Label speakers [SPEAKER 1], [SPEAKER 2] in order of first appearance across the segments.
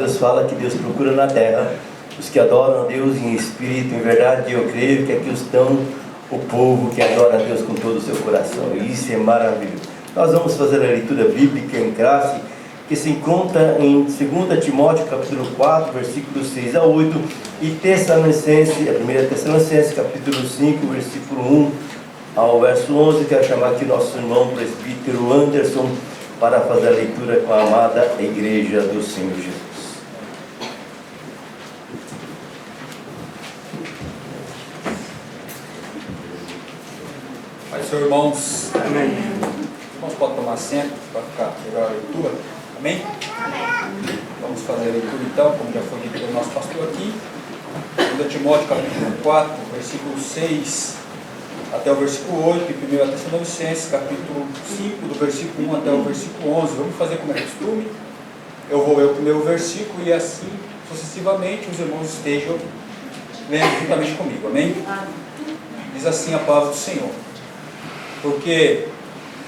[SPEAKER 1] Deus fala que Deus procura na terra os que adoram a Deus em espírito, em verdade. Eu creio que aqui estão o povo que adora a Deus com todo o seu coração, e isso é maravilhoso. Nós vamos fazer a leitura bíblica em classe, que se encontra em 2 Timóteo capítulo 4, versículos 6 a 8, e Tessalonicenses, a 1 Tessalonicenses capítulo 5, versículo 1 ao verso 11. Quero chamar aqui nosso irmão presbítero Anderson para fazer a leitura com a amada Igreja do Senhor Jesus.
[SPEAKER 2] Senhor, irmãos, amém. Irmãos, podem tomar assento para ficar melhor a leitura, amém? Amém. Vamos fazer a leitura então, como já foi dito pelo nosso pastor aqui, 2 Timóteo capítulo 4, versículo 6 até o versículo 8, e 1 Tessalonicenses capítulo 5, do versículo 1 até o versículo 11. Vamos fazer como é costume, eu vou ler o primeiro versículo e assim sucessivamente os irmãos estejam lendo juntamente comigo, amém? Diz assim a palavra do Senhor: porque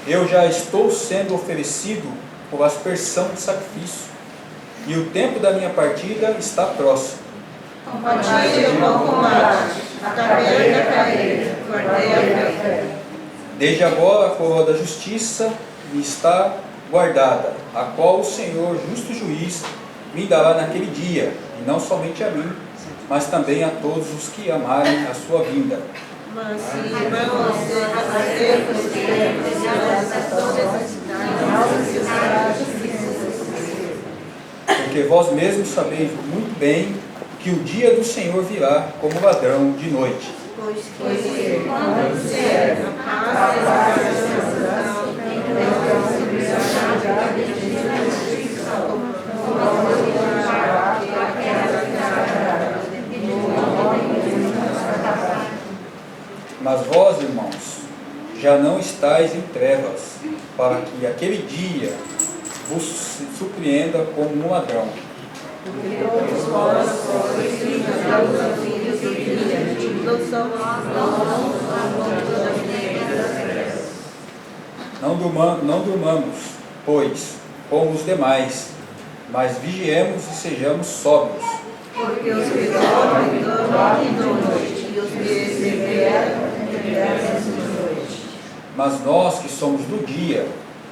[SPEAKER 2] eu já estou sendo oferecido por aspersão de sacrifício, e o tempo da minha partida está próximo.
[SPEAKER 3] Combati o bom combate, acabei a carreira, guardei a fé.
[SPEAKER 2] Desde agora a coroa da justiça me está guardada, a qual o Senhor, justo juiz, me dará naquele dia, e não somente a mim, mas também a todos os que amarem a sua vinda.
[SPEAKER 3] Mas se irmãos, acercos e
[SPEAKER 2] porque vós mesmos sabeis muito bem que o dia do Senhor virá como ladrão de noite.
[SPEAKER 3] pois que quando vier a paz e a
[SPEAKER 2] Mas vós, irmãos, já não estáis em trevas, para que aquele dia vos surpreenda como um ladrão.
[SPEAKER 3] porque todos vós sois filhos e filhas, não somos
[SPEAKER 2] Não durmamos, pois, como os demais, mas vigiemos e sejamos sóbrios.
[SPEAKER 3] porque os que dormem de noite, e os que se vieram de noite.
[SPEAKER 2] Mas nós que somos do dia,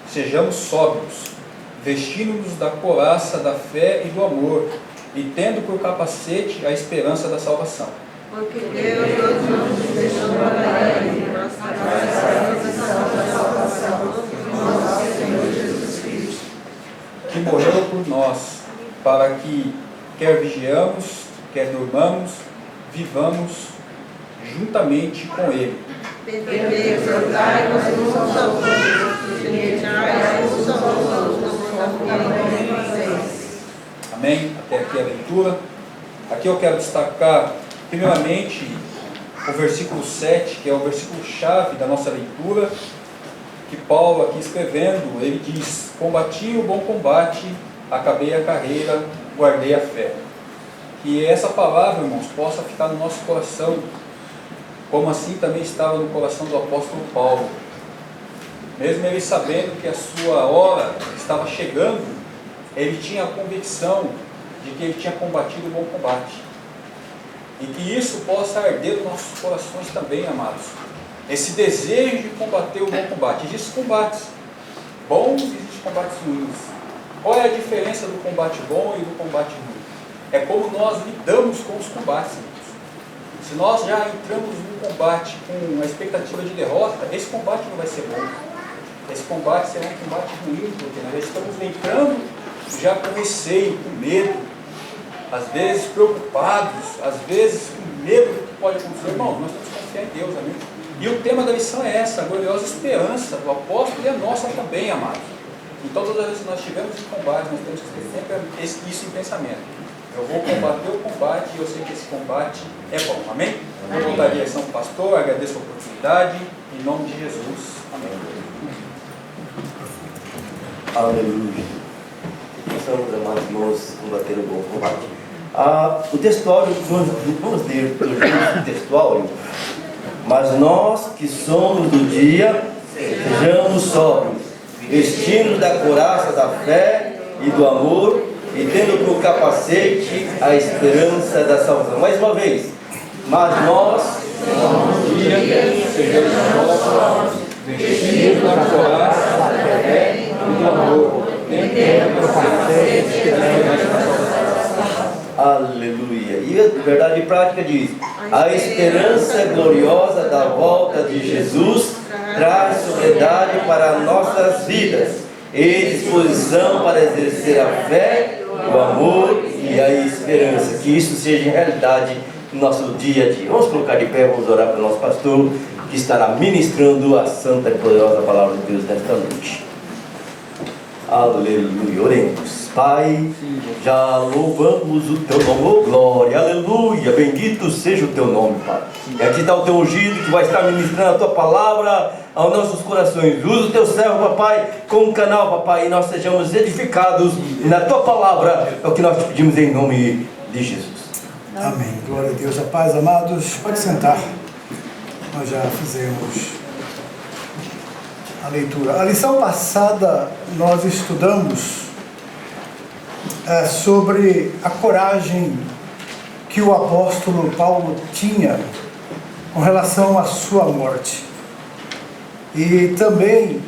[SPEAKER 2] sejamos sóbrios, vestindo-nos da couraça da fé e do amor, e tendo por capacete a esperança da salvação.
[SPEAKER 3] Porque Deus nos deixou para Ele, nós da salvação, nosso Senhor Jesus Cristo.
[SPEAKER 2] Que morreu por nós, para que, quer vigiamos, quer durmamos, vivamos juntamente com Ele.
[SPEAKER 3] Exortai-nos uns aos outros, imitai uns aos outros, como vocês.
[SPEAKER 2] Amém? Até aqui a leitura. Aqui eu quero destacar, primeiramente, o versículo 7, que é o versículo chave da nossa leitura, que Paulo aqui escrevendo, ele diz: combati o bom combate, acabei a carreira, guardei a fé. Que essa palavra, irmãos, possa ficar no nosso coração, como assim também estava no coração do apóstolo Paulo. Mesmo ele sabendo que a sua hora estava chegando, ele tinha a convicção de que ele tinha combatido o bom combate. E que isso possa arder nos nossos corações também, amados. Esse desejo de combater o bom combate. Existem combates bons e existem combates ruins. Qual é a diferença do combate bom e do combate ruim? É como nós lidamos com os combates. Se nós já entramos num combate com a expectativa de derrota, esse combate não vai ser bom. Esse combate será um combate ruim, porque nós estamos entrando já com receio, com medo, às vezes preocupados, às vezes com medo do que pode acontecer. Irmão, nós temos que confiar em Deus, amém? E o tema da lição é essa, a gloriosa esperança do apóstolo e a nossa também, amados. Então, todas as vezes que nós estivermos em combate, nós temos que ter sempre isso em pensamento. Eu vou combater o combate e eu sei que esse combate é bom, amém? Eu voltaria a São Pastor, agradeço a oportunidade, em nome de Jesus, amém.
[SPEAKER 1] Aleluia. Possamos, amados irmãos, combater o bom combate. O textuário, vamos ler o textuário. Mas nós que somos do dia, sejamos sóbrios, vestindo da couraça da fé e do amor, e tendo por capacete a esperança da salvação. Mais uma vez, mas nós,
[SPEAKER 2] Um dia sejamos nós, vestidos da coraça, da fé e do amor, tendo capacete de esperança da salvação.
[SPEAKER 1] aleluia. E a verdade prática diz: a esperança gloriosa da volta de Jesus traz sobriedade para nossas vidas e disposição para exercer a fé, o amor e a esperança. Que isso seja realidade no nosso dia a dia. Vamos colocar de pé, vamos orar para o nosso pastor, que estará ministrando a santa e poderosa palavra de Deus nesta noite. Aleluia, oremos. Pai, já louvamos o teu nome, oh glória, aleluia, bendito seja o teu nome, Pai. E aqui está o teu ungido que vai estar ministrando a tua palavra aos nossos corações. Usa o teu servo, papai, como canal, papai, e nós sejamos edificados na tua palavra. É o que nós te pedimos em nome de Jesus.
[SPEAKER 4] Amém. Glória a Deus. A paz, amados. Pode sentar. Nós já fizemos a leitura. A lição passada nós estudamos sobre a coragem que o apóstolo Paulo tinha com relação à sua morte. E também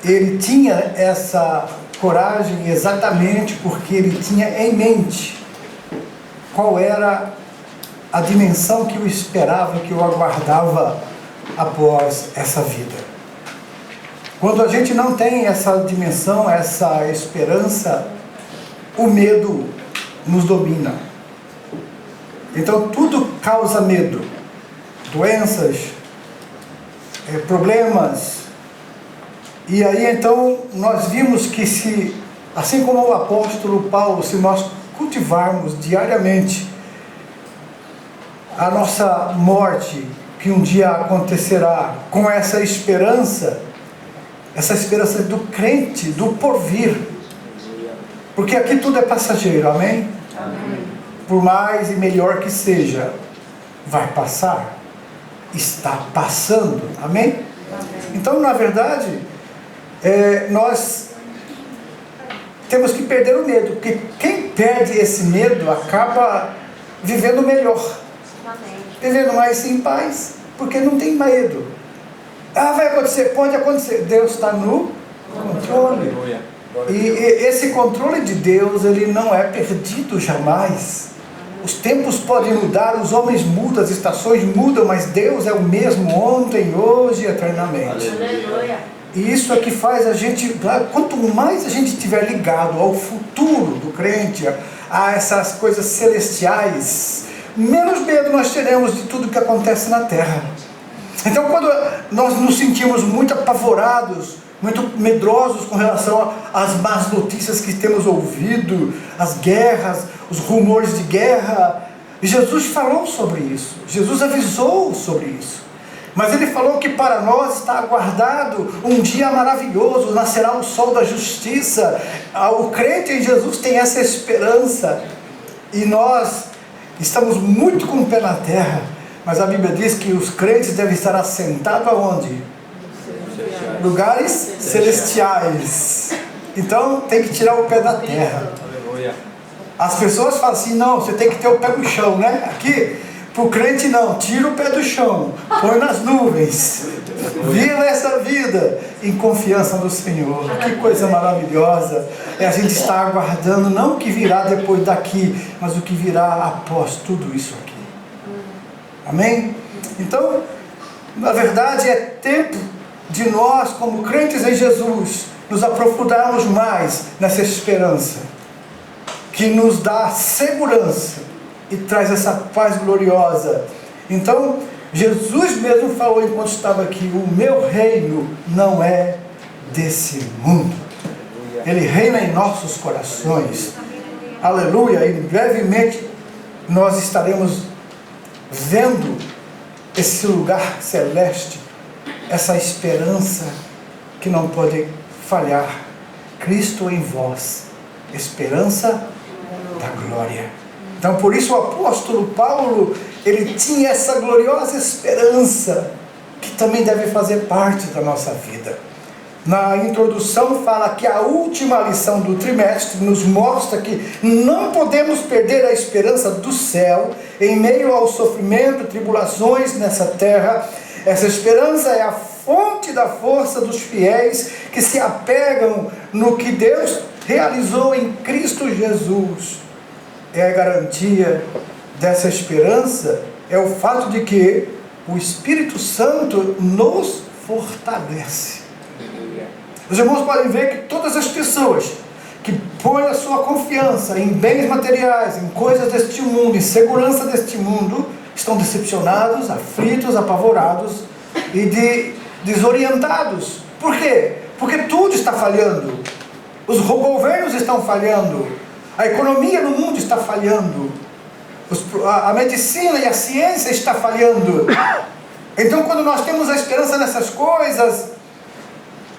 [SPEAKER 4] ele tinha essa coragem exatamente porque ele tinha em mente qual era a dimensão que o esperava, que o aguardava após essa vida. Quando a gente não tem essa dimensão, essa esperança, o medo nos domina. Então tudo causa medo. Doenças, problemas. E aí então nós vimos que se, assim como o apóstolo Paulo, se nós cultivarmos diariamente a nossa morte, que um dia acontecerá, com essa esperança do crente, do porvir, porque aqui tudo é passageiro, amém?
[SPEAKER 3] Amém.
[SPEAKER 4] Por mais e melhor que seja, vai passar, está passando, amém?
[SPEAKER 3] Amém.
[SPEAKER 4] Então, na verdade, nós temos que perder o medo, porque quem perde esse medo acaba vivendo melhor, vivendo mais em paz, porque não tem medo. Vai acontecer, pode acontecer, Deus está no controle. E esse controle de Deus, ele não é perdido jamais. Os tempos podem mudar, os homens mudam, as estações mudam, mas Deus é o mesmo ontem, hoje e eternamente.
[SPEAKER 3] Aleluia.
[SPEAKER 4] E isso é que faz a gente, quanto mais a gente estiver ligado ao futuro do crente, a essas coisas celestiais, menos medo nós teremos de tudo que acontece na terra. Então, quando nós nos sentimos muito apavorados, muito medrosos com relação às más notícias que temos ouvido, as guerras, os rumores de guerra, Jesus falou sobre isso, Jesus avisou sobre isso. Mas ele falou que para nós está aguardado um dia maravilhoso, nascerá o sol da justiça. O crente em Jesus tem essa esperança. E nós estamos muito com o pé na terra. Mas a Bíblia diz que os crentes devem estar assentados aonde? Lugares celestiais. Então tem que tirar o pé da terra. As pessoas falam assim: não, você tem que ter o pé no chão, né? Aqui, para o crente não, tira o pé do chão, põe nas nuvens, viva essa vida em confiança no Senhor. Que coisa maravilhosa é a gente estar aguardando não o que virá depois daqui, mas o que virá após tudo isso aqui. Amém? Então, na verdade é tempo de nós, como crentes em Jesus, nos aprofundarmos mais nessa esperança que nos dá segurança e traz essa paz gloriosa. Então, Jesus mesmo falou enquanto estava aqui: o meu reino não é desse mundo. Ele reina em nossos corações. Aleluia. E brevemente nós estaremos vendo esse lugar celeste, essa esperança que não pode falhar. Cristo em vós, esperança da glória. Então, por isso o apóstolo Paulo, ele tinha essa gloriosa esperança que também deve fazer parte da nossa vida. na introdução, fala que a última lição do trimestre nos mostra que não podemos perder a esperança do céu em meio ao sofrimento, tribulações nessa terra. Essa esperança é a fonte da força dos fiéis que se apegam no que Deus realizou em Cristo Jesus. É a garantia dessa esperança, é o fato de que o Espírito Santo nos fortalece. Os irmãos podem ver que todas as pessoas que põem a sua confiança em bens materiais, em coisas deste mundo, em segurança deste mundo, estão decepcionados, aflitos, apavorados e desorientados. Por quê? Porque tudo está falhando. Os governos estão falhando. A economia no mundo está falhando. A medicina e a ciência está falhando. Então, quando nós temos a esperança nessas coisas,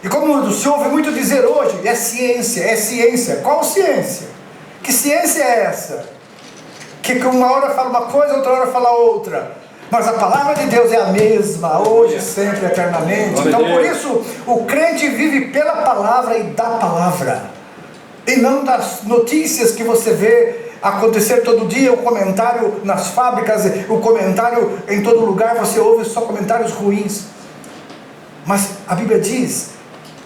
[SPEAKER 4] e como se ouve muito dizer hoje, é ciência, é ciência. Qual ciência? Que ciência é essa? Que uma hora fala uma coisa, outra hora fala outra. Mas a palavra de Deus é a mesma, hoje, sempre, eternamente. Então, por isso, o crente vive pela palavra e da palavra. E não das notícias que você vê acontecer todo dia, o comentário nas fábricas, o comentário em todo lugar, você ouve só comentários ruins. Mas a Bíblia diz,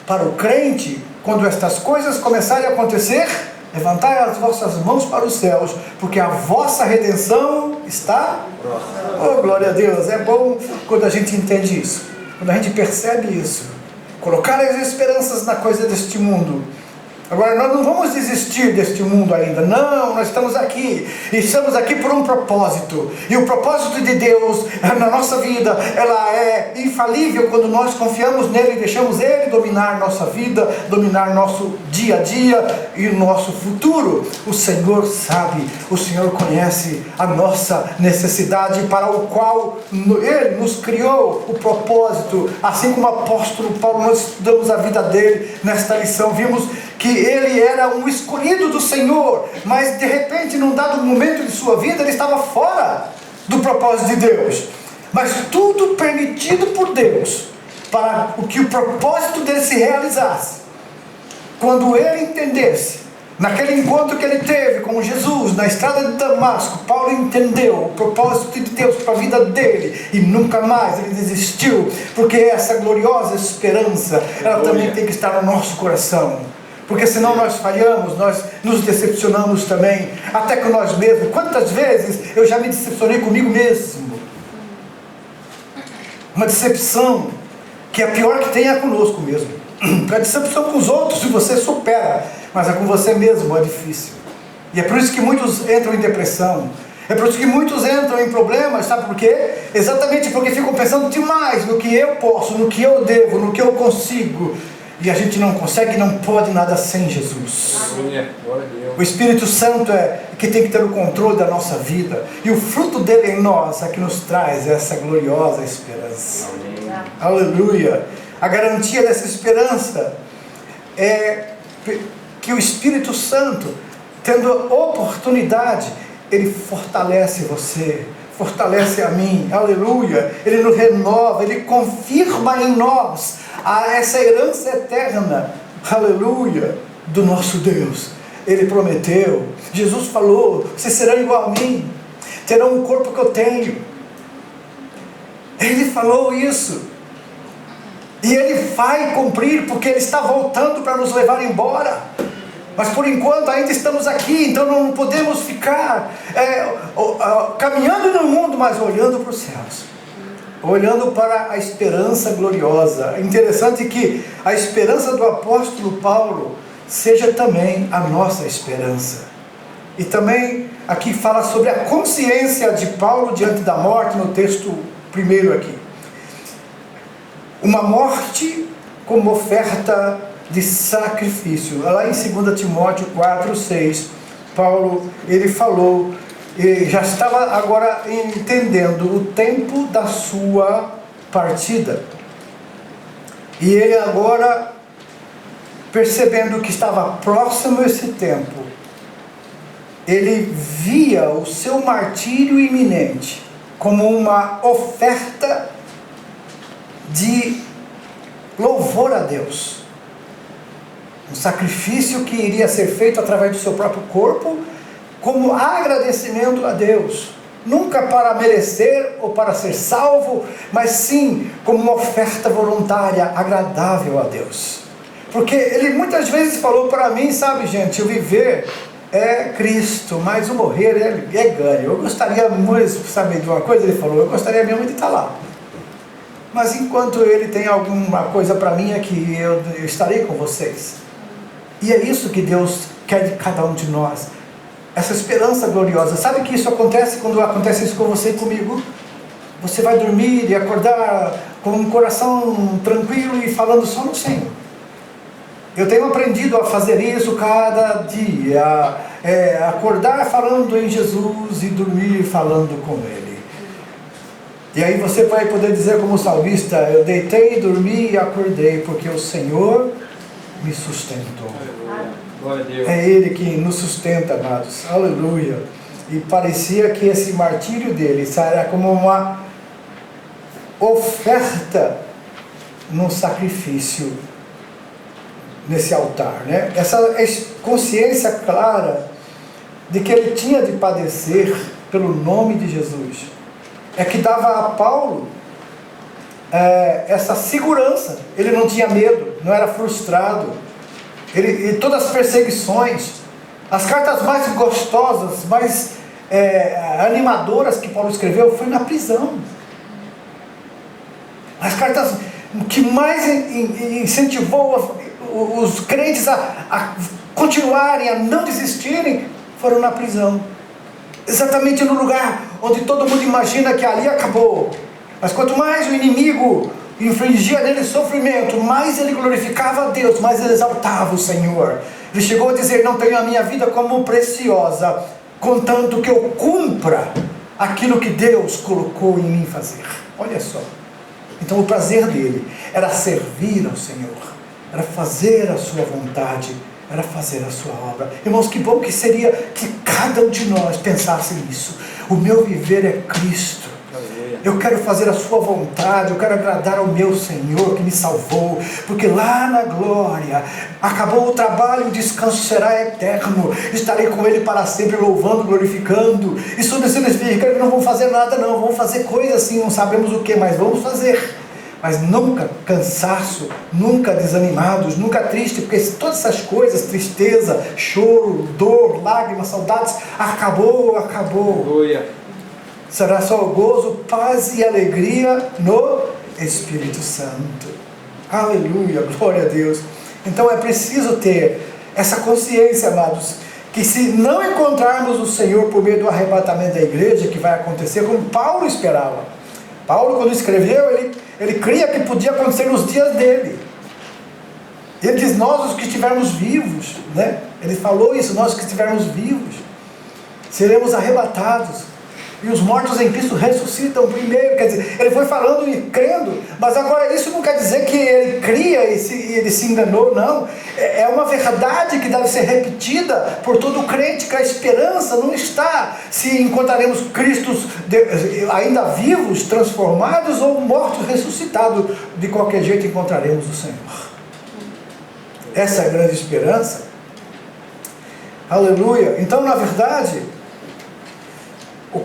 [SPEAKER 4] para o crente, quando estas coisas começarem a acontecer, levantai as vossas mãos para os céus, porque a vossa redenção está próxima. Oh, glória a Deus! É bom quando a gente entende isso, quando a gente percebe isso. Colocar as esperanças na coisa deste mundo. Agora, nós não vamos desistir deste mundo ainda. Não, nós estamos aqui. E estamos aqui por um propósito. E o propósito de Deus na nossa vida, ela é infalível quando nós confiamos nele e deixamos ele dominar nossa vida, dominar nosso dia a dia e o nosso futuro. O Senhor sabe, o Senhor conhece a nossa necessidade para o qual ele nos criou o propósito. Assim como o apóstolo Paulo, nós estudamos a vida dele nesta lição, vimos que ele era um escolhido do Senhor, mas de repente, num dado momento de sua vida, ele estava fora do propósito de Deus. Mas tudo permitido por Deus, para que o propósito dele se realizasse. Quando ele entendesse, naquele encontro que ele teve com Jesus, na estrada de Damasco, Paulo entendeu o propósito de Deus para a vida dele, e nunca mais ele desistiu, porque essa gloriosa esperança, ela também tem que estar no nosso coração. Porque senão nós falhamos, nós nos decepcionamos também, até com nós mesmos. Quantas vezes eu já me decepcionei comigo mesmo? Uma decepção que a pior que tem é conosco mesmo. A decepção com os outros, se você supera, mas é com você mesmo, é difícil. E é por isso que muitos entram em depressão. É por isso que muitos entram em problemas, sabe por quê? Exatamente porque ficam pensando demais no que eu posso, no que eu devo, no que eu consigo. E a gente não consegue, não pode nada sem Jesus. O Espírito Santo é que tem que ter o controle da nossa vida. E o fruto dele em nós é que nos traz essa gloriosa esperança. Aleluia! A garantia dessa esperança é que o Espírito Santo, tendo a oportunidade, ele fortalece você, fortalece a mim. Aleluia! Ele nos renova, ele confirma em nós essa herança eterna, aleluia, do nosso Deus. Ele prometeu, Jesus falou, vocês serão igual a mim, terão um corpo que eu tenho. Ele falou isso, e ele vai cumprir, porque ele está voltando para nos levar embora. Mas por enquanto ainda estamos aqui, então não podemos ficar caminhando no mundo, mas olhando para os céus, olhando para a esperança gloriosa. É interessante que a esperança do apóstolo Paulo seja também a nossa esperança. E também aqui fala sobre a consciência de Paulo diante da morte, no texto primeiro aqui. Uma morte como oferta de sacrifício. Lá em 2 Timóteo 4:6, Paulo, ele falou, ele já estava agora entendendo o tempo da sua partida. E ele agora, percebendo que estava próximo esse tempo, ele via o seu martírio iminente como uma oferta de louvor a Deus. Um sacrifício que iria ser feito através do seu próprio corpo, como agradecimento a Deus. Nunca para merecer ou para ser salvo, mas sim como uma oferta voluntária, agradável a Deus. Porque Ele muitas vezes falou para mim, sabe gente, o viver é Cristo, mas o morrer é ganho. Eu gostaria muito, sabe de uma coisa? Ele falou, eu gostaria mesmo de estar lá. Mas enquanto Ele tem alguma coisa para mim aqui, eu estarei com vocês. E é isso que Deus quer de cada um de nós. Essa esperança gloriosa. Sabe que isso acontece quando acontece isso com você e comigo? Você vai dormir e acordar com um coração tranquilo e falando só no Senhor. Eu tenho aprendido a fazer isso cada dia. Acordar falando em Jesus e dormir falando com Ele. E aí você vai poder dizer como salmista, eu deitei, dormi e acordei, porque o Senhor me sustentou.
[SPEAKER 2] Glória a Deus.
[SPEAKER 4] É Ele que nos sustenta, amados. Aleluia. E parecia que esse martírio dele era como uma oferta num sacrifício nesse altar, né? Essa consciência clara de que ele tinha de padecer pelo nome de Jesus é que dava a Paulo essa segurança. Ele não tinha medo, não era frustrado. E todas as perseguições, as cartas mais gostosas, mais animadoras que Paulo escreveu foi na prisão. As cartas que mais incentivou os crentes a continuarem, a não desistirem, foram na prisão. Exatamente no lugar onde todo mundo imagina que ali acabou. Mas quanto mais o inimigo infligia nele sofrimento, mais ele glorificava a Deus, mais ele exaltava o Senhor. Ele chegou a dizer, não tenho a minha vida como preciosa, contanto que eu cumpra aquilo que Deus colocou em mim fazer. Olha só. Então o prazer dele era servir ao Senhor, era fazer a sua vontade, era fazer a sua obra. Irmãos, que bom que seria que cada um de nós pensasse nisso. O meu viver é Cristo. Eu quero fazer a sua vontade, eu quero agradar ao meu Senhor que me salvou, porque lá na glória, acabou o trabalho, o descanso será eterno, estarei com Ele para sempre, louvando, glorificando. Isso não significa que não vamos fazer nada não, vamos fazer coisas assim, não sabemos o que, mas vamos fazer. Mas nunca cansaço, nunca desanimados, nunca triste, porque todas essas coisas, tristeza, choro, dor, lágrimas, saudades, acabou.
[SPEAKER 2] Aleluia.
[SPEAKER 4] Será só gozo, paz e alegria no Espírito Santo. Aleluia, glória a Deus. Então é preciso ter essa consciência, amados, que se não encontrarmos o Senhor por meio do arrebatamento da igreja, que vai acontecer como Paulo esperava. Paulo, quando escreveu, ele cria que podia acontecer nos dias dele. Ele diz, nós os que estivermos vivos, né? Ele falou isso, nós que estivermos vivos, seremos arrebatados. E os mortos em Cristo ressuscitam primeiro. Quer dizer, ele foi falando e crendo, mas agora isso não quer dizer que ele cria e ele se enganou, não. É uma verdade que deve ser repetida por todo crente, que a esperança não está se encontraremos Cristos ainda vivos, transformados, ou mortos, ressuscitados. De qualquer jeito encontraremos o Senhor. Essa é a grande esperança. Aleluia. Então, na verdade,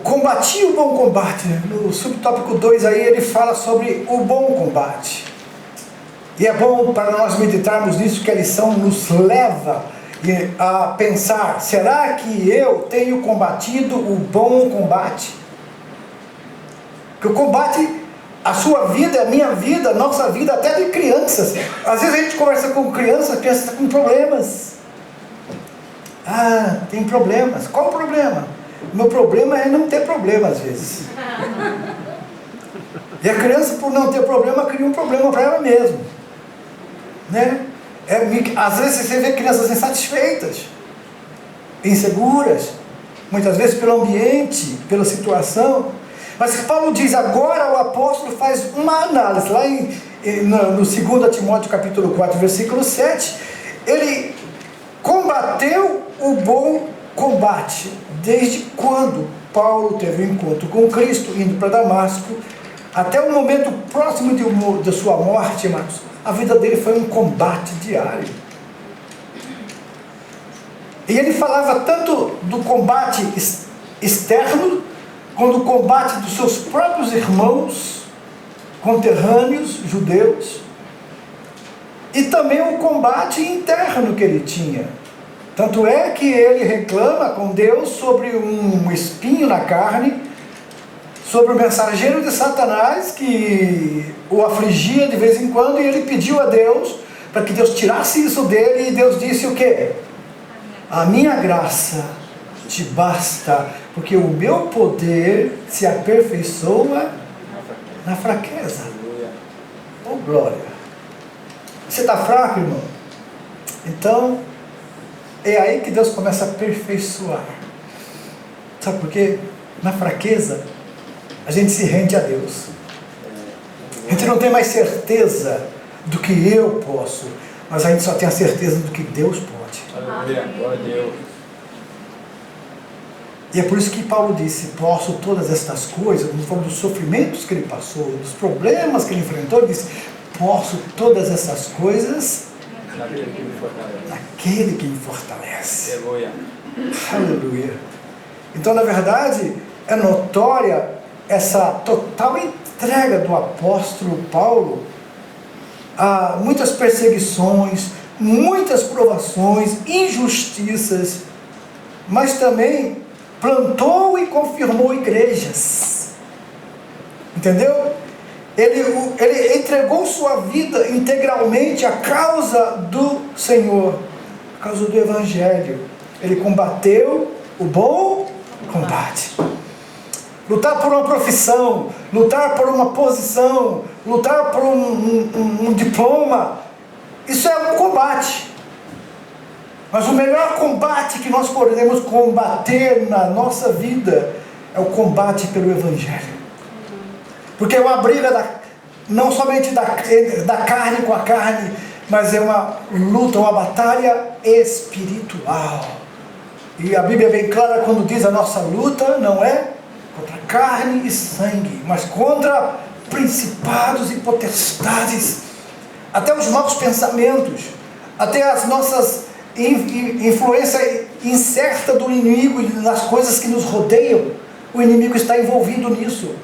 [SPEAKER 4] combati o bom combate. No subtópico 2 aí ele fala sobre o bom combate. E é bom para nós meditarmos nisso, que a lição nos leva a pensar, será que eu tenho combatido o bom combate? Que o combate, a sua vida, a minha vida, a nossa vida, até de crianças. Às vezes a gente conversa com crianças, a criança está com problemas. Tem problemas. Qual o problema? O meu problema é não ter problema às vezes. E a criança, por não ter problema, cria um problema para ela mesma, né? Às vezes você vê crianças insatisfeitas, inseguras, muitas vezes pelo ambiente, pela situação. Mas Paulo diz, agora o apóstolo faz uma análise, lá no 2 Timóteo capítulo 4, versículo 7, ele combateu o bom combate. Desde quando Paulo teve um encontro com Cristo, indo para Damasco, até o momento próximo da sua morte, irmãos, a vida dele foi um combate diário. E ele falava tanto do combate externo, quanto do combate dos seus próprios irmãos, conterrâneos, judeus, e também o combate interno que ele tinha. Tanto é que ele reclama com Deus sobre um espinho na carne, sobre o mensageiro de Satanás que o afligia de vez em quando, e ele pediu a Deus para que Deus tirasse isso dele, e Deus disse o quê? A minha graça te basta, porque o meu poder se aperfeiçoa na fraqueza. Oh glória! Você está fraco, irmão? Então, é aí que Deus começa a aperfeiçoar. Sabe por quê? Na fraqueza, a gente se rende a Deus. A gente não tem mais certeza do que eu posso, mas a gente só tem a certeza do que Deus pode.
[SPEAKER 2] Aleluia, glória a Deus.
[SPEAKER 4] E é por isso que Paulo disse, posso todas estas coisas, não falando dos sofrimentos que ele passou, dos problemas que ele enfrentou, ele disse, posso todas essas coisas naquele que me fortalece.
[SPEAKER 2] Aleluia.
[SPEAKER 4] Aleluia. Então, na verdade, é notória essa total entrega do apóstolo Paulo a muitas perseguições, muitas provações, injustiças, mas também plantou e confirmou igrejas. Entendeu? Ele entregou sua vida integralmente à causa do Senhor, à causa do Evangelho. Ele combateu o bom combate. Lutar por uma profissão, lutar por uma posição, lutar por um diploma, isso é um combate. Mas o melhor combate que nós podemos combater na nossa vida é o combate pelo Evangelho. Porque é uma briga não somente da carne com a carne, mas é uma luta, uma batalha espiritual. E a Bíblia é bem clara quando diz a nossa luta não é contra carne e sangue, mas contra principados e potestades, até os maus pensamentos, até as nossas influência incerta do inimigo nas coisas que nos rodeiam. O inimigo está envolvido nisso,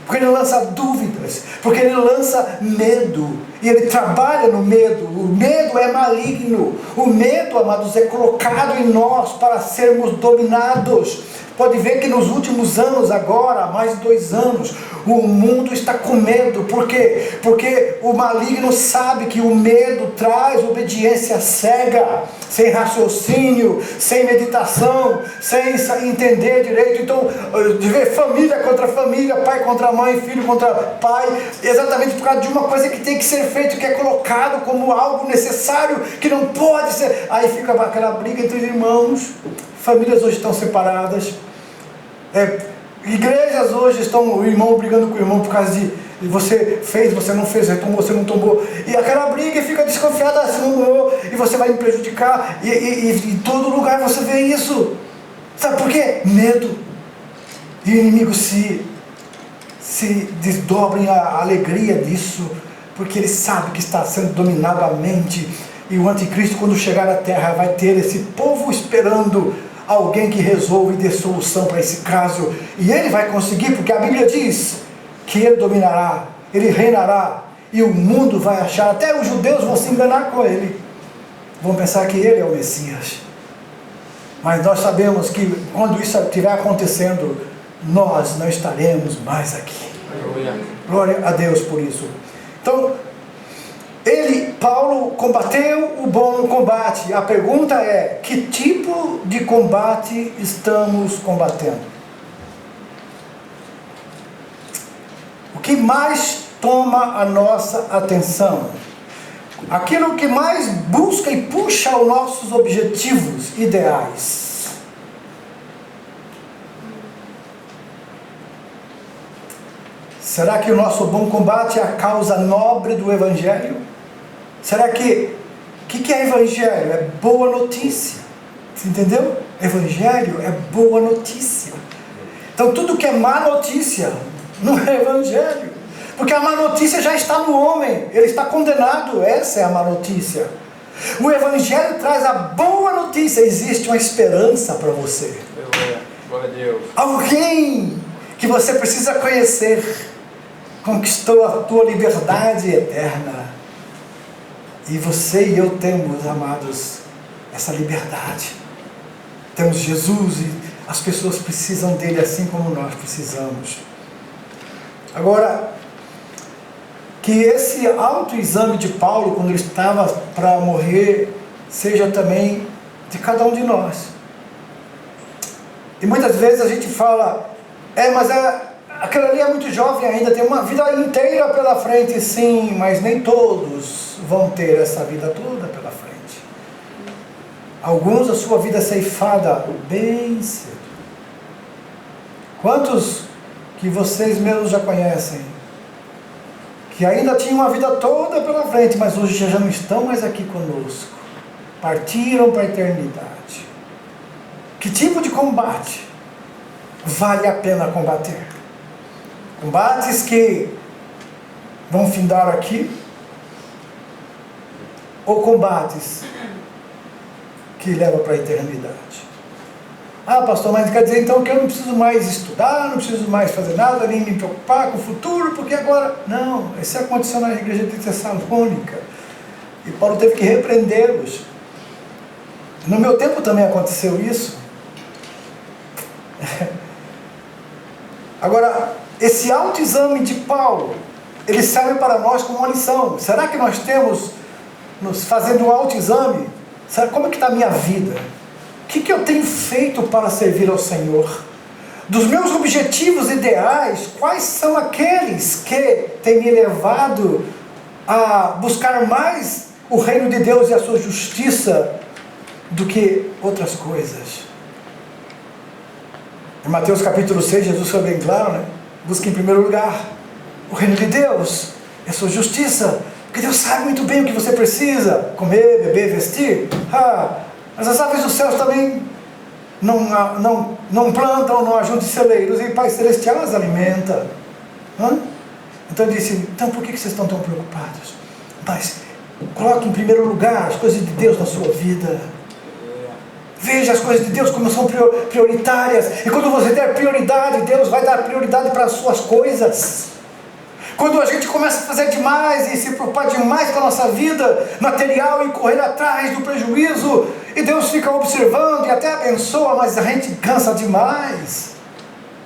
[SPEAKER 4] porque ele lança dúvidas, porque ele lança medo, e ele trabalha no medo. O medo é maligno. O medo, amados, é colocado em nós para sermos dominados. Pode ver que nos últimos anos, agora, há mais de 2 anos, o mundo está com medo. Por quê? Porque o maligno sabe que o medo traz obediência cega, sem raciocínio, sem meditação, sem entender direito. Então, de ver família contra família, pai contra mãe, filho contra pai, exatamente por causa de uma coisa que tem que ser feita, que é colocado como algo necessário, que não pode ser. Aí fica aquela briga entre irmãos. Famílias hoje estão separadas. Igrejas hoje estão o irmão brigando com o irmão por causa de você fez, você não fez, retomou, você não tomou, e aquela briga, e fica desconfiada, assim, não, e você vai me prejudicar, e em todo lugar você vê isso. Sabe por quê? Medo. E o inimigo se desdobra em a alegria disso, porque ele sabe que está sendo dominado a mente, e o anticristo, quando chegar à terra, vai ter esse povo esperando alguém que resolva e dê solução para esse caso, e ele vai conseguir, porque a Bíblia diz que ele dominará, ele reinará, e o mundo vai achar, até os judeus vão se enganar com ele, vão pensar que ele é o Messias. Mas nós sabemos que quando isso estiver acontecendo, nós não estaremos mais aqui. Glória a Deus por isso. Então, Paulo combateu o bom combate. A pergunta é: que tipo de combate estamos combatendo? O que mais toma a nossa atenção? Aquilo que mais busca e puxa os nossos objetivos ideais. Será que o nosso bom combate é a causa nobre do Evangelho? Será que... O que é Evangelho? É boa notícia. Você entendeu? Evangelho é boa notícia. Então tudo que é má notícia não é Evangelho. Porque a má notícia já está no homem. Ele está condenado. Essa é a má notícia. O Evangelho traz a boa notícia, existe uma esperança para você.
[SPEAKER 2] Glória a Deus.
[SPEAKER 4] Alguém que você precisa conhecer conquistou a tua liberdade eterna. E você e eu temos, amados, essa liberdade. Temos Jesus e as pessoas precisam dele assim como nós precisamos. Agora, que esse autoexame de Paulo, quando ele estava para morrer, seja também de cada um de nós. E muitas vezes a gente fala, mas aquele ali é muito jovem ainda, tem uma vida inteira pela frente, sim, mas nem todos vão ter essa vida toda pela frente. Alguns a sua vida é ceifada bem cedo. Quantos que vocês mesmos já conhecem, que ainda tinham uma vida toda pela frente, mas hoje já não estão mais aqui conosco, partiram para a eternidade? Que tipo de combate vale a pena combater? Combates que vão findar aqui, ou combates que levam para a eternidade? Pastor, mas quer dizer então que eu não preciso mais estudar, não preciso mais fazer nada, nem me preocupar com o futuro, porque agora... Não, isso aconteceu na igreja de Tessalônica, e Paulo teve que repreendê-los. No meu tempo também aconteceu isso. Agora, esse autoexame de Paulo, ele serve para nós como uma lição. Será que nós temos, nos fazendo um autoexame, como é que está a minha vida? O que eu tenho feito para servir ao Senhor? Dos meus objetivos ideais, quais são aqueles que têm me levado a buscar mais o reino de Deus e a sua justiça do que outras coisas? Em Mateus capítulo 6, Jesus foi bem claro, né? Busque em primeiro lugar o reino de Deus e a sua justiça, porque Deus sabe muito bem o que você precisa: comer, beber, vestir. Mas as aves dos céus também não plantam, não ajudam celeiros, e o Pai Celestial as alimenta. Então ele disse: então por que vocês estão tão preocupados? Mas coloque em primeiro lugar as coisas de Deus na sua vida. Veja as coisas de Deus como são prioritárias. E quando você der prioridade, Deus vai dar prioridade para as suas coisas. Quando a gente começa a fazer demais e se preocupar demais com a nossa vida material e correr atrás do prejuízo, e Deus fica observando e até abençoa, mas a gente cansa demais.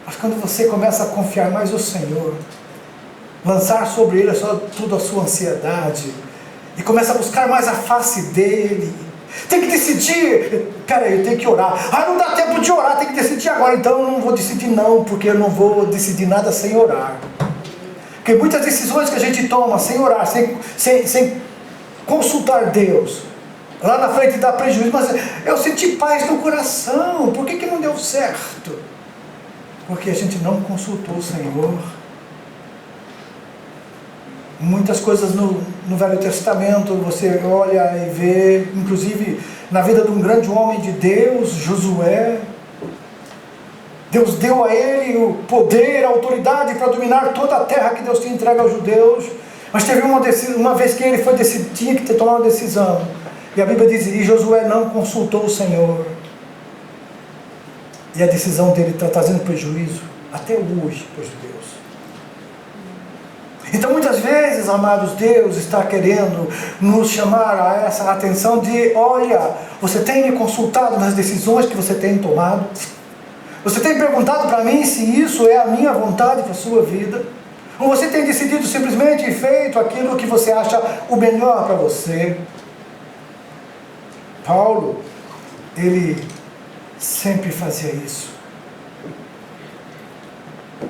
[SPEAKER 4] Mas quando você começa a confiar mais no Senhor, lançar sobre Ele toda a sua ansiedade, e começa a buscar mais a face dEle, tem que decidir. Peraí, eu tenho que orar. Não dá tempo de orar, tem que decidir agora. Então eu não vou decidir não, porque eu não vou decidir nada sem orar. Porque muitas decisões que a gente toma sem orar, sem consultar Deus, lá na frente dá prejuízo. Mas eu senti paz no coração. Por que não deu certo? Porque a gente não consultou o Senhor. Muitas coisas no Velho Testamento você olha e vê, inclusive na vida de um grande homem de Deus, Josué. Deus deu a ele o poder, a autoridade para dominar toda a terra que Deus tinha entregue aos judeus. Mas teve uma vez que ele tinha que tomar uma decisão. E a Bíblia diz: e Josué não consultou o Senhor. E a decisão dele está trazendo prejuízo até hoje para os judeus. Então muitas vezes, amados, Deus está querendo nos chamar a essa atenção de: olha, você tem me consultado nas decisões que você tem tomado? Você tem perguntado para mim se isso é a minha vontade para a sua vida? Ou você tem decidido simplesmente e feito aquilo que você acha o melhor para você? Paulo, ele sempre fazia isso.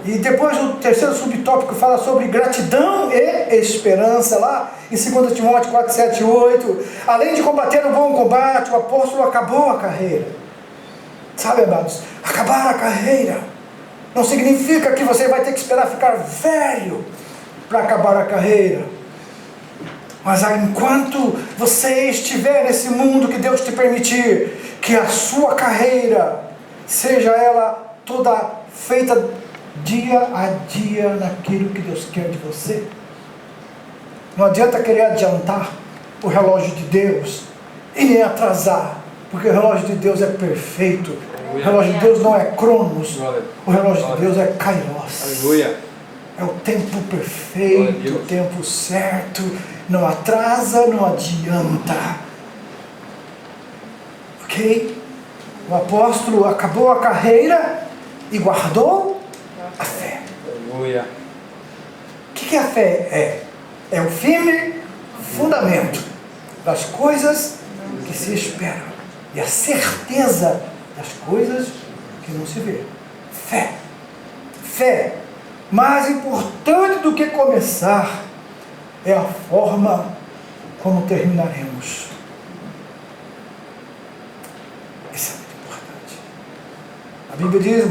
[SPEAKER 4] E depois o terceiro subtópico fala sobre gratidão e esperança, lá em 2 Timóteo 4, 7 e 8. Além de combater o bom combate, o apóstolo acabou a carreira. Sabe, amados, acabar a carreira não significa que você vai ter que esperar ficar velho para acabar a carreira. Mas enquanto você estiver nesse mundo que Deus te permitir, que a sua carreira seja ela toda feita dia a dia naquilo que Deus quer de você. Não adianta querer adiantar o relógio de Deus, e nem atrasar, porque o relógio de Deus é perfeito. O relógio de Deus não é Cronos, o relógio de Deus é Kairos.
[SPEAKER 2] Aleluia.
[SPEAKER 4] É o tempo perfeito, o tempo certo, não atrasa, não adianta. Ok? O apóstolo acabou a carreira e guardou a fé.
[SPEAKER 2] Aleluia.
[SPEAKER 4] O que a fé é? É o firme fundamento das coisas que se esperam e a certeza das coisas que não se vê. Fé. Fé. Mais importante do que começar é a forma como terminaremos. Isso é muito importante. A Bíblia diz: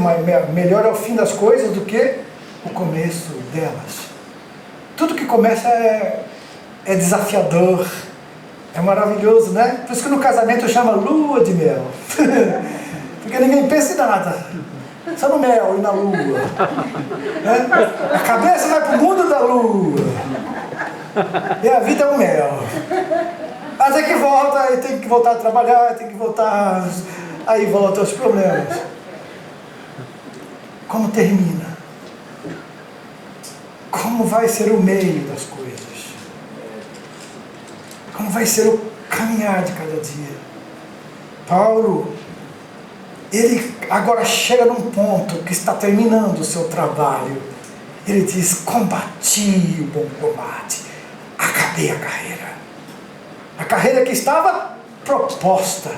[SPEAKER 4] melhor é o fim das coisas do que o começo delas. Tudo que começa é desafiador, é maravilhoso, né? Por isso que no casamento chama lua de mel. Porque ninguém pensa em nada, só no mel e na lua, né? A cabeça vai para o mundo da lua e a vida é um mel. Até que volta, aí tem que voltar a trabalhar, tem que voltar, aí voltam os problemas. Como termina? Como vai ser o meio das coisas? Como vai ser o caminhar de cada dia? Paulo, ele agora chega num ponto que está terminando o seu trabalho. Ele diz: combati o bom combate, acabei a carreira. A carreira que estava proposta.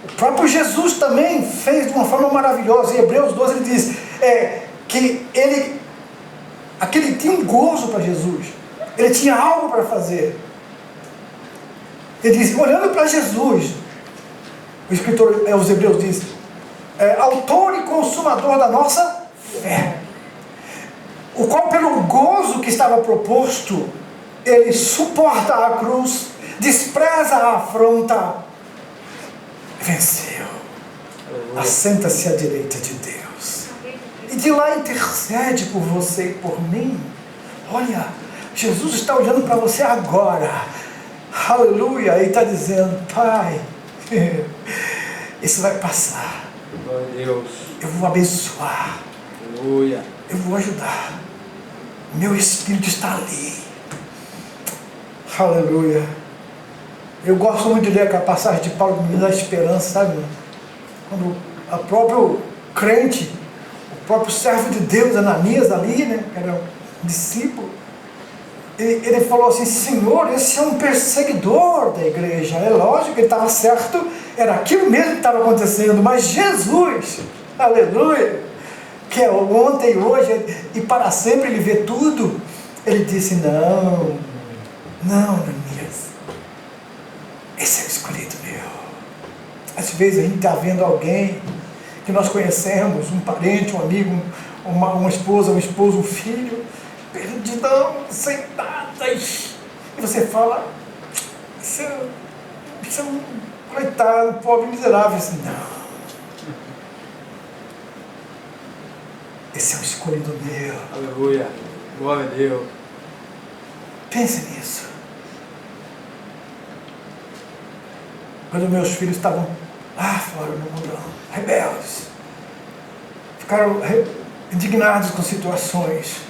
[SPEAKER 4] O próprio Jesus também fez de uma forma maravilhosa. Em Hebreus 12 ele diz que ele tinha um gozo para Jesus. Ele tinha algo para fazer. Ele diz, olhando para Jesus, o escritor aos Hebreus diz: autor e consumador da nossa fé, o qual pelo gozo que estava proposto, ele suporta a cruz, despreza a afronta, venceu, assenta-se à direita de Deus, e de lá intercede por você e por mim. Olha, Jesus está olhando para você agora, aleluia, e está dizendo: Pai, isso vai passar,
[SPEAKER 2] Deus.
[SPEAKER 4] Eu vou abençoar,
[SPEAKER 2] Aleluia.
[SPEAKER 4] eu vou ajudar, meu Espírito está ali, aleluia. Eu gosto muito de ler aquela passagem de Paulo, me dá esperança, sabe? Quando o próprio crente, o próprio servo de Deus, Ananias ali, né, que era um discípulo, ele falou assim: Senhor, esse é um perseguidor da igreja. É lógico que ele estava certo, era aquilo mesmo que estava acontecendo, mas Jesus, aleluia, que é ontem, hoje e para sempre, ele vê tudo. Ele disse: não, Ananias, esse é o escolhido meu. Às vezes a gente está vendo alguém que nós conhecemos, um parente, um amigo, uma esposa, um esposo, um filho, perdidão, sem nada, e você fala: isso é um coitado, um pobre miserável. Assim, não, esse é o escolhido meu.
[SPEAKER 2] Aleluia. Glória a Deus.
[SPEAKER 4] Pense nisso. Quando meus filhos estavam lá fora no mundão, rebeldes, ficaram indignados com situações,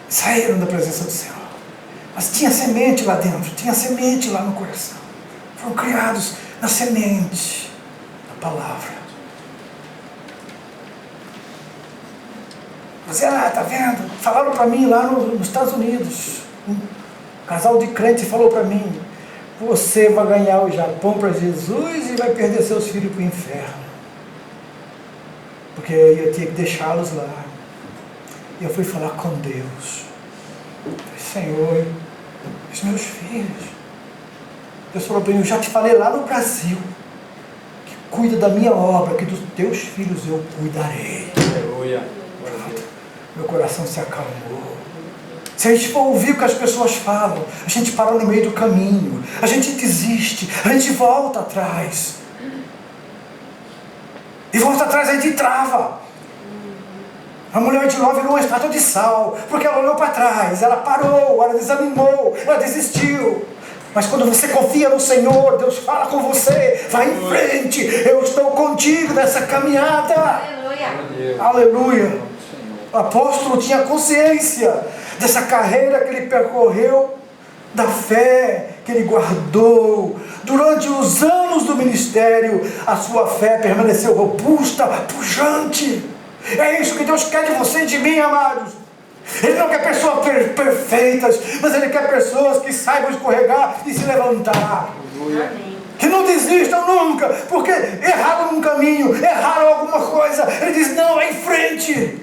[SPEAKER 4] saíram da presença do Senhor, mas tinha semente lá dentro, tinha semente lá no coração, foram criados na semente da palavra. Você, tá vendo? Falaram para mim lá nos Estados Unidos, um casal de crentes falou para mim: você vai ganhar o Japão para Jesus e vai perder seus filhos para o inferno, porque eu tinha que deixá-los lá. E eu fui falar com Deus. Senhor, os meus filhos. Deus falou para mim: eu já te falei lá no Brasil, que cuida da minha obra, que dos teus filhos eu cuidarei.
[SPEAKER 2] Aleluia.
[SPEAKER 4] Meu coração se acalmou. Se a gente for ouvir o que as pessoas falam, a gente para no meio do caminho, a gente desiste, a gente volta atrás. E volta atrás, a gente trava. A mulher de Ló virou uma estátua de sal, porque ela olhou para trás, ela parou, ela desanimou, ela desistiu. Mas quando você confia no Senhor, Deus fala com você, vai em frente, eu estou contigo nessa caminhada.
[SPEAKER 3] Aleluia.
[SPEAKER 4] Aleluia. O apóstolo tinha consciência dessa carreira que ele percorreu, da fé que ele guardou. Durante os anos do ministério, a sua fé permaneceu robusta, pujante. É isso que Deus quer de você e de mim, amados. Ele não quer pessoas perfeitas, mas Ele quer pessoas que saibam escorregar e se levantar.
[SPEAKER 3] Amém.
[SPEAKER 4] Que não desistam nunca, porque erraram num caminho, erraram alguma coisa. Ele diz, não, vai em frente.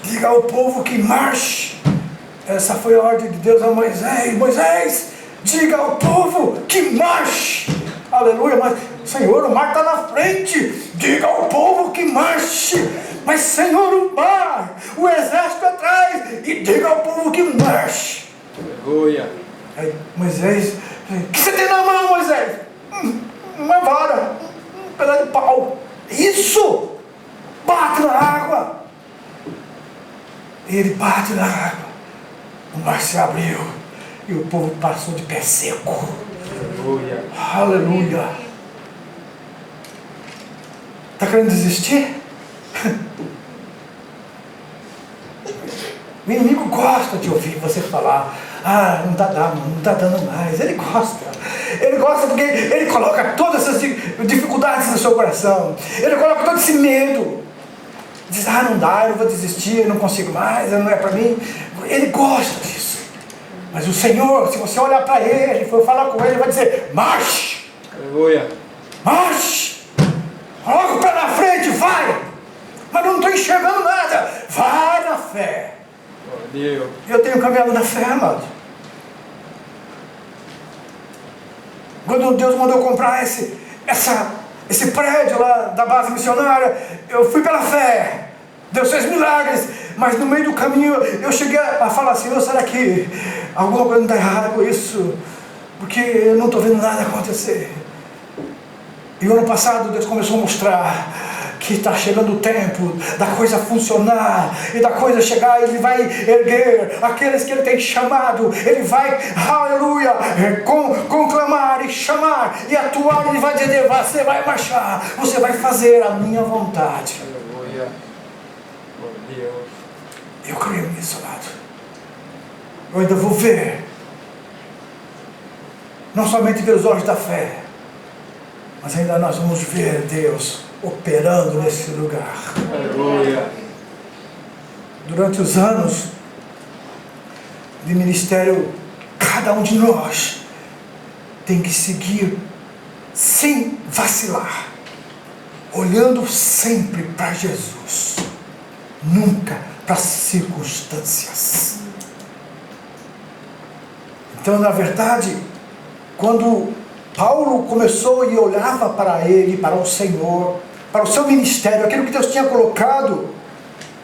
[SPEAKER 4] Diga ao povo que marche. Essa foi a ordem de Deus a Moisés. Moisés, diga ao povo que marche. Aleluia, mas Senhor, o mar está na frente. Diga ao povo que marche. Mas Senhor, o mar, o exército atrás. E diga ao povo que marche.
[SPEAKER 2] Aleluia.
[SPEAKER 4] Aí Moisés, o que você tem na mão, Moisés? Uma vara, um pedaço de pau. Isso! Bate na água. Ele bate na água. O mar se abriu e o povo passou de pé seco.
[SPEAKER 2] Aleluia.
[SPEAKER 4] Aleluia. Está querendo desistir? O inimigo gosta de ouvir você falar, não está dando mais. Ele gosta porque ele coloca todas essas dificuldades no seu coração. Ele coloca todo esse medo. Diz, não dá, eu não vou desistir, eu não consigo mais, não é para mim. Ele gosta disso. Mas o Senhor, se você olhar para Ele, for falar com Ele, vai dizer, marche!
[SPEAKER 2] Aleluia.
[SPEAKER 4] Marche! Coloca o pé na frente, vai! Mas não estou enxergando nada. Vai na fé.
[SPEAKER 2] Deus.
[SPEAKER 4] Eu tenho caminhado na fé, amado. Quando Deus mandou comprar esse prédio lá da base missionária, eu fui pela fé. Deus fez milagres, mas no meio do caminho eu cheguei a falar assim, será que alguma coisa não está errada com isso? Porque eu não estou vendo nada acontecer. E o ano passado Deus começou a mostrar que está chegando o tempo da coisa funcionar, e da coisa chegar, Ele vai erguer aqueles que Ele tem chamado, Ele vai, aleluia, conclamar e chamar, e atuar. Ele vai dizer, você vai marchar, você vai fazer a minha vontade.
[SPEAKER 2] Aleluia. Deus.
[SPEAKER 4] Eu creio nisso, amado. Eu ainda vou ver, não somente ver os olhos da fé, mas ainda nós vamos ver Deus operando nesse lugar.
[SPEAKER 2] Aleluia.
[SPEAKER 4] Durante os anos de ministério, cada um de nós tem que seguir sem vacilar, olhando sempre para Jesus, nunca para as circunstâncias. Então, na verdade, quando Paulo começou e olhava para ele, para o Senhor, para o seu ministério, aquilo que Deus tinha colocado,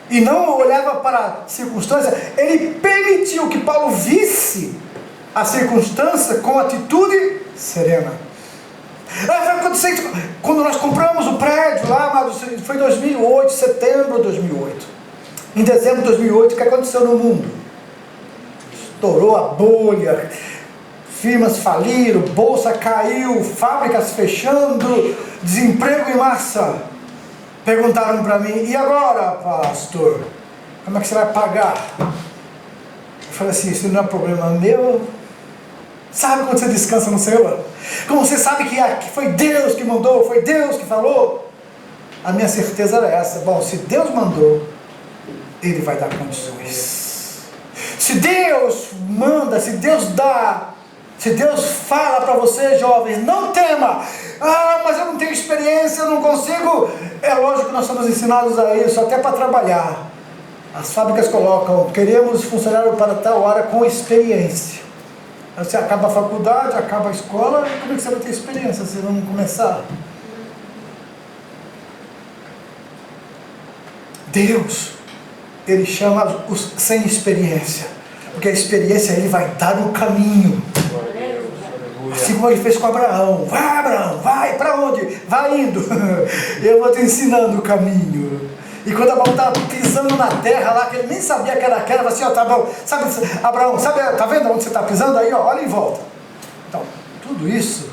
[SPEAKER 4] e não olhava para a circunstância, ele permitiu que Paulo visse a circunstância com atitude serena. Quando nós compramos o prédio lá, foi em 2008, setembro de 2008. Em dezembro de 2008, o que aconteceu no mundo? Estourou a bolha, firmas faliram, bolsa caiu, fábricas fechando, desemprego em massa. Perguntaram para mim, e agora, pastor? Como é que você vai pagar? Eu falei assim, isso não é problema meu. Sabe quando você descansa no Senhor? Como você sabe que foi Deus que mandou, foi Deus que falou? A minha certeza era essa. Bom, se Deus mandou, Ele vai dar condições. Se Deus manda, se Deus dá, se Deus fala para você, jovens, não tema. Mas eu não tenho experiência, eu não consigo. É lógico que nós somos ensinados a isso, até para trabalhar. As fábricas colocam, queremos funcionário para tal hora com experiência. Você acaba a faculdade, acaba a escola, como é que você vai ter experiência se não começar? Deus, Ele chama os sem experiência, porque a experiência Ele vai dar no caminho. Assim como Ele fez com Abraão. Vai, Abraão, vai, para onde? Vai indo. Eu vou te ensinando o caminho. E quando Abraão estava pisando na terra lá, que ele nem sabia que era aquela, ele falou assim, ó, tá bom, sabe, Abraão, sabe, tá vendo onde você está pisando aí, ó, olha em volta. Então, tudo isso,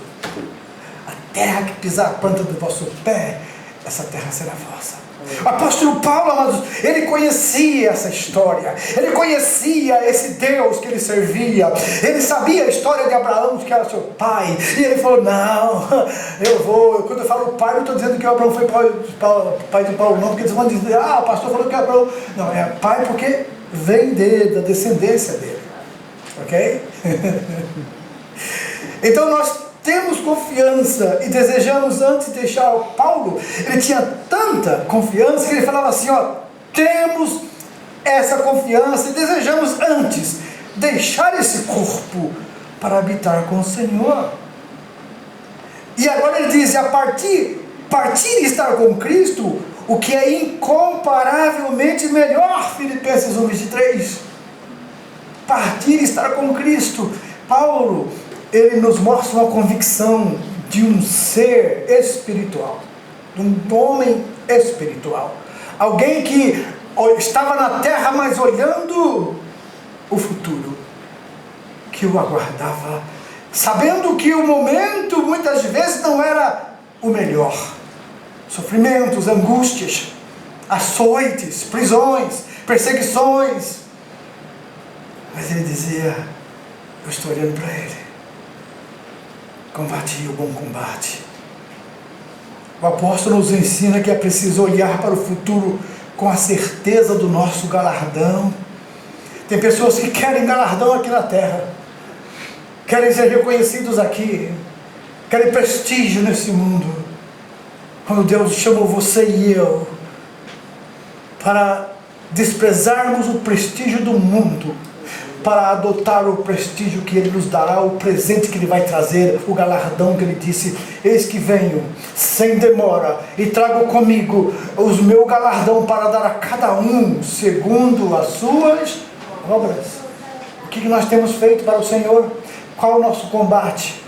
[SPEAKER 4] a terra que pisar a planta do vosso pé, essa terra será vossa. O apóstolo Paulo, amados, ele conhecia essa história, ele conhecia esse Deus que ele servia, ele sabia a história de Abraão, que era seu pai, e ele falou, não, quando eu falo pai, não estou dizendo que o Abraão foi pai de Paulo, não, porque eles vão dizer, o pastor falou que Abraão, não, é pai porque vem dele, da descendência dele, ok? Então nós temos confiança e desejamos antes de deixar Paulo, ele tinha tanta confiança que ele falava assim, ó, temos essa confiança e desejamos antes deixar esse corpo para habitar com o Senhor. E agora ele diz, a partir e estar com Cristo, o que é incomparavelmente melhor, Filipenses 1:23. Partir e estar com Cristo. Paulo, ele nos mostra uma convicção de um ser espiritual, de um homem espiritual, alguém que estava na terra, mas olhando o futuro que o aguardava, sabendo que o momento muitas vezes não era o melhor, sofrimentos, angústias, açoites, prisões, perseguições, mas ele dizia, eu estou olhando para ele, combati o bom combate. O apóstolo nos ensina que é preciso olhar para o futuro com a certeza do nosso galardão. Tem pessoas que querem galardão aqui na terra, querem ser reconhecidos aqui, querem prestígio nesse mundo, quando Deus chamou você e eu para desprezarmos o prestígio do mundo, para adotar o prestígio que Ele nos dará, o presente que Ele vai trazer, o galardão que Ele disse, eis que venho, sem demora, e trago comigo o meu galardão para dar a cada um, segundo as suas obras. O que nós temos feito para o Senhor? Qual o nosso combate?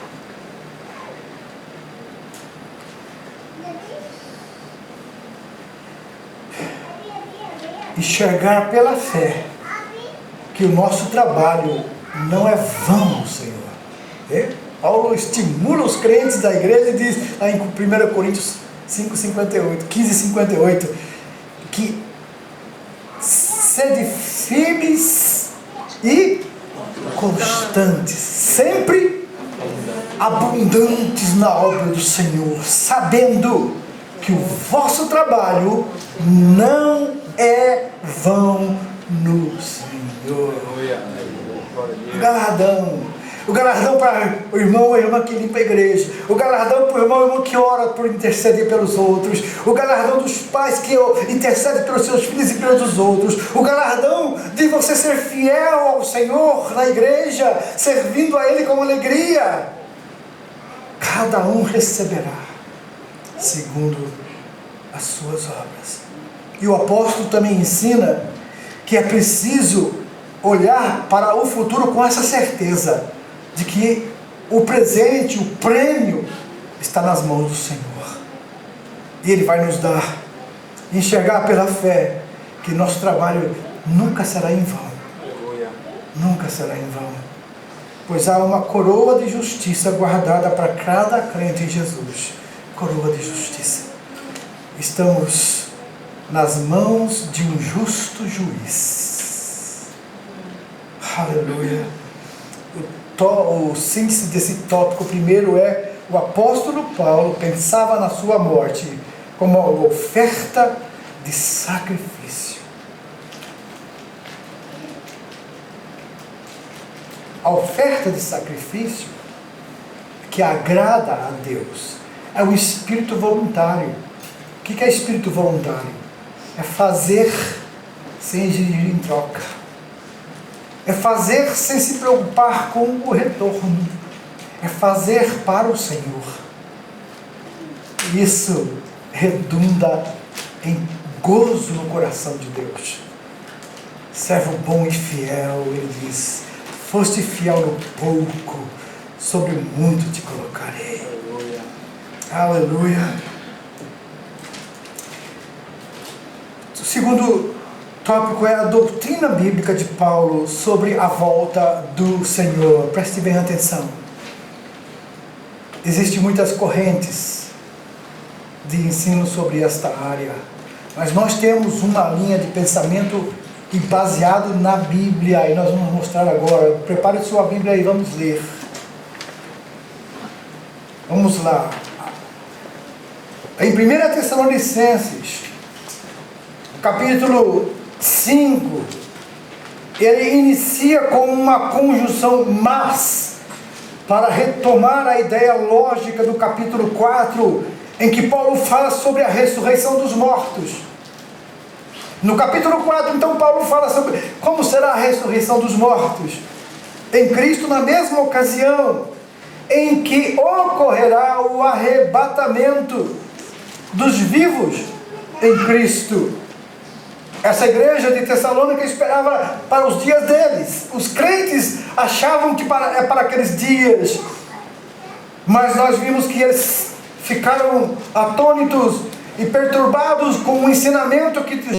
[SPEAKER 4] Enxergar pela fé que o nosso trabalho não é vão, Senhor. Paulo estimula os crentes da igreja e diz lá em 1 Coríntios 15:58, que sede firmes e constantes, sempre abundantes na obra do Senhor, sabendo que o vosso trabalho não é vão no Senhor. O galardão para o irmão ou a irmã que limpa a igreja, o galardão para o irmão ou irmã que ora por interceder pelos outros, o galardão dos pais que intercedem pelos seus filhos e pelos outros, o galardão de você ser fiel ao Senhor na igreja, servindo a Ele com alegria. Cada um receberá segundo as suas obras. E o apóstolo também ensina que é preciso olhar para o futuro com essa certeza de que o presente, o prêmio está nas mãos do Senhor, e Ele vai nos dar, enxergar pela fé que nosso trabalho nunca será em vão, nunca será em vão, pois há uma coroa de justiça guardada para cada crente em Jesus. Coroa de justiça. Estamos nas mãos de um justo juiz. Aleluia. O síntese desse tópico primeiro é: o apóstolo Paulo pensava na sua morte como uma oferta de sacrifício. A oferta de sacrifício que agrada a Deus é o espírito voluntário. O que é espírito voluntário? É fazer sem exigir em troca. É fazer sem se preocupar com o retorno. É fazer para o Senhor. Isso redunda em gozo no coração de Deus. Servo bom e fiel, Ele diz: foste fiel no pouco, sobre muito te colocarei. Aleluia. O segundo tópico é a doutrina bíblica de Paulo sobre a volta do Senhor. Preste bem atenção. Existem muitas correntes de ensino sobre esta área, mas nós temos uma linha de pensamento baseado na Bíblia, e nós vamos mostrar agora. Prepare sua Bíblia e vamos ler. Vamos lá. Em 1 Tessalonicenses, capítulo 5, ele inicia com uma conjunção mas, para retomar a ideia lógica do capítulo 4, em que Paulo fala sobre a ressurreição dos mortos. No capítulo 4, então, Paulo fala sobre como será a ressurreição dos mortos em Cristo, na mesma ocasião em que ocorrerá o arrebatamento dos vivos em Cristo. Essa igreja de Tessalônica esperava para os dias deles. Os crentes achavam que é para aqueles dias, mas nós vimos que eles ficaram atônitos e perturbados com o ensinamento que